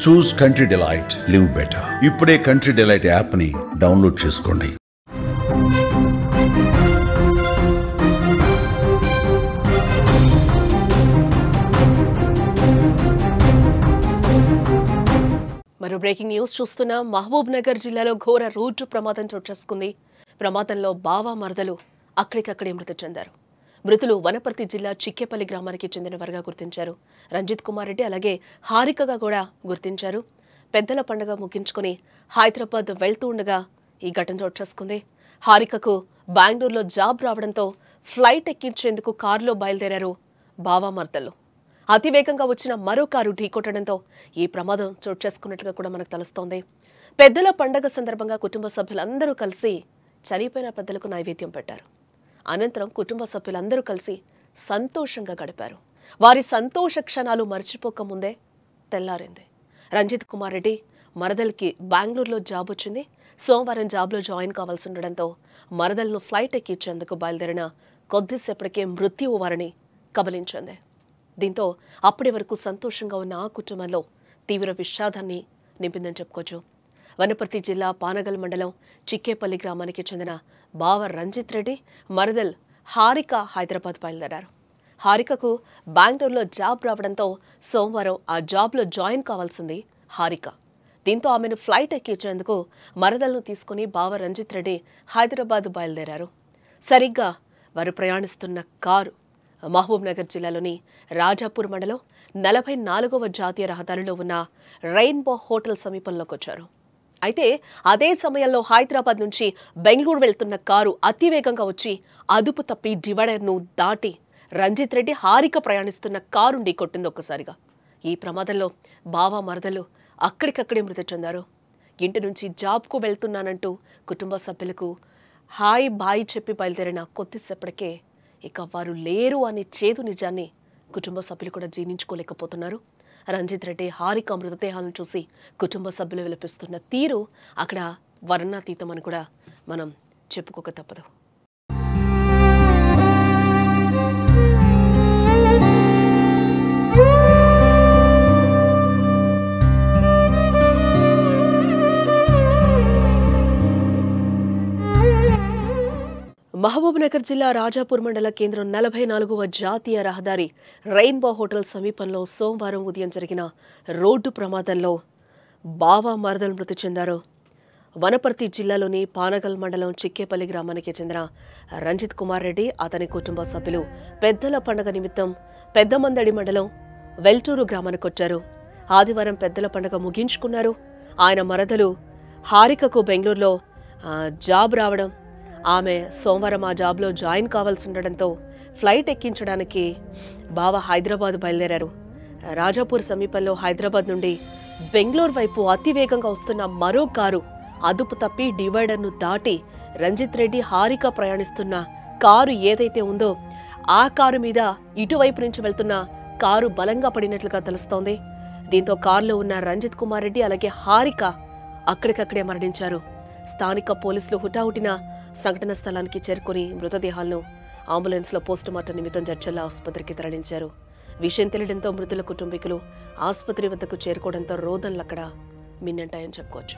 చూస్ country delight, live better. ఇప్పుడే country delight app ని download చేసుకోండి. మరో బ్రేకింగ్ న్యూస్ చూస్తున్నాం. మహబూబ్ నగర్ జిల్లాలో ఘోర రోడ్డు ప్రమాదం చోటు చేసుకుంది. ప్రమాదంలో బావ మరదలు అక్కడికక్కడే మృతి చెందారు. మృతులు వనపర్తి జిల్లా చిక్కేపల్లి గ్రామానికి చెందినవారుగా గుర్తించారు. రంజిత్ కుమార్ రెడ్డి అలాగే హారికగా కూడా గుర్తించారు. పెద్దల పండుగ ముగించుకుని హైదరాబాద్ వెళ్తూ ఉండగా ఈ ఘటన చోటు చేసుకుంది. హారికకు బెంగళూరులో జాబ్ రావడంతో ఫ్లైట్ ఎక్కించేందుకు కారులో బయలుదేరారు బావ మరదలు. అతివేగంగా వచ్చిన మరో కారు ఢీకొట్టడంతో ఈ ప్రమాదం చోటు చేసుకున్నట్లుగా కూడా మనకు తెలుస్తోంది. పెద్దల పండగ సందర్భంగా కుటుంబ సభ్యులందరూ కలిసి చనిపోయిన పెద్దలకు నైవేద్యం పెట్టారు. అనంతరం కుటుంబ సభ్యులందరూ కలిసి సంతోషంగా గడిపారు. వారి సంతోష క్షణాలు మర్చిపోకముందే తెల్లారింది. రంజిత్ కుమార్ రెడ్డి మరదల్కి బెంగళూరులో జాబ్ వచ్చింది. సోమవారం జాబ్లో జాయిన్ కావాల్సి ఉండడంతో మరదలను ఫ్లైట్ ఎక్కించేందుకు బయలుదేరిన కొద్దిసేపటికే మృత్యువు వారిని కబలించింది. దీంతో అప్పటి వరకు సంతోషంగా ఉన్న ఆ కుటుంబంలో తీవ్ర విషాదాన్ని నింపిందని చెప్పుకోవచ్చు. వనపర్తి జిల్లా పానగల్ మండలం చిక్కేపల్లి గ్రామానికి చెందిన బావ రంజిత్ రెడ్డి మరదల్ హారిక హైదరాబాద్ బయలుదేరారు. హారికకు బెంగళూరులో జాబ్ రావడంతో సోమవారం ఆ జాబ్లో జాయిన్ కావాల్సింది హారిక. దీంతో ఆమెను ఫ్లైట్ ఎక్కించేందుకు మరదలను తీసుకుని బావ రంజిత్ రెడ్డి హైదరాబాద్ బయలుదేరారు. సరిగ్గా వారు ప్రయాణిస్తున్న కారు మహబూబ్ నగర్ జిల్లాలోని రాజాపూర్ మండలం 44వ జాతీయ రహదారిలో ఉన్న రెయిన్బో హోటల్ సమీపంలోకి వచ్చారు. అయితే అదే సమయంలో హైదరాబాద్ నుంచి బెంగళూరు వెళ్తున్న కారు అతివేగంగా వచ్చి అదుపు తప్పి డివైడర్ను దాటి రంజిత్ రెడ్డి హారిక ప్రయాణిస్తున్న కారు ఢీకొట్టింది ఒక్కసారిగా. ఈ ప్రమాదంలో బావ మరదలు అక్కడికక్కడే మృతి చెందారు. ఇంటి నుంచి జాబ్కు వెళ్తున్నానంటూ కుటుంబ సభ్యులకు హాయ్ బాయ్ చెప్పి బయలుదేరిన కొద్దిసేపటికే ఇక వారు లేరు అనే చేదు నిజాన్ని కుటుంబ సభ్యులు కూడా జీర్ణించుకోలేకపోతున్నారు. రంజిత్ రెడ్డి హారిక మృతదేహాలను చూసి కుటుంబ సభ్యులు విలపిస్తున్న తీరు అక్కడ వర్ణాతీతం అని కూడా మనం చెప్పుకోక తప్పదు. మహబూబ్ నగర్ జిల్లా రాజాపూర్ మండల కేంద్రం 44వ జాతీయ రహదారి రెయిన్బో హోటల్ సమీపంలో సోమవారం ఉదయం జరిగిన రోడ్డు ప్రమాదంలో బావ మరదలు మృతి చెందారు. వనపర్తి జిల్లాలోని పానగల్ మండలం చిక్కేపల్లి గ్రామానికి చెందిన రంజిత్ కుమార్ రెడ్డి అతని కుటుంబ సభ్యులు పెద్దల పండుగ నిమిత్తం పెద్దమందడి మండలం వెల్టూరు గ్రామానికి వచ్చారు. ఆదివారం పెద్దల పండుగ ముగించుకున్నారు. ఆయన మరదలు హారికకు బెంగళూరులో జాబ్ రావడం, ఆమె సోమవారం ఆ జాబ్లో జాయిన్ కావాల్సి ఉండడంతో ఫ్లైట్ ఎక్కించడానికి బావ హైదరాబాద్ బయలుదేరారు. రాజాపూర్ సమీపంలో హైదరాబాద్ నుండి బెంగళూరు వైపు అతివేగంగా వస్తున్న మరో కారు అదుపు తప్పి డివైడర్ను దాటి రంజిత్ రెడ్డి హారిక ప్రయాణిస్తున్న కారు ఏదైతే ఉందో ఆ కారు మీద ఇటువైపు నుంచి వెళ్తున్న కారు బలంగా పడినట్లుగా తెలుస్తోంది. దీంతో కారులో ఉన్న రంజిత్ కుమార్ రెడ్డి అలాగే హారిక అక్కడికక్కడే మరణించారు. స్థానిక పోలీసులు హుటాహుటిన సంఘటన స్థలానికి చేరుకుని మృతదేహాలను అంబులెన్స్లో పోస్టుమార్టం నిమిత్తం జడ్చర్ల ఆసుపత్రికి తరలించారు. విషయం తెలియడంతో మృతుల కుటుంబీకులు ఆసుపత్రి వద్దకు చేరుకోవడంతో రోదనలు అక్కడ మిన్నంటాయని చెప్పుకోవచ్చు.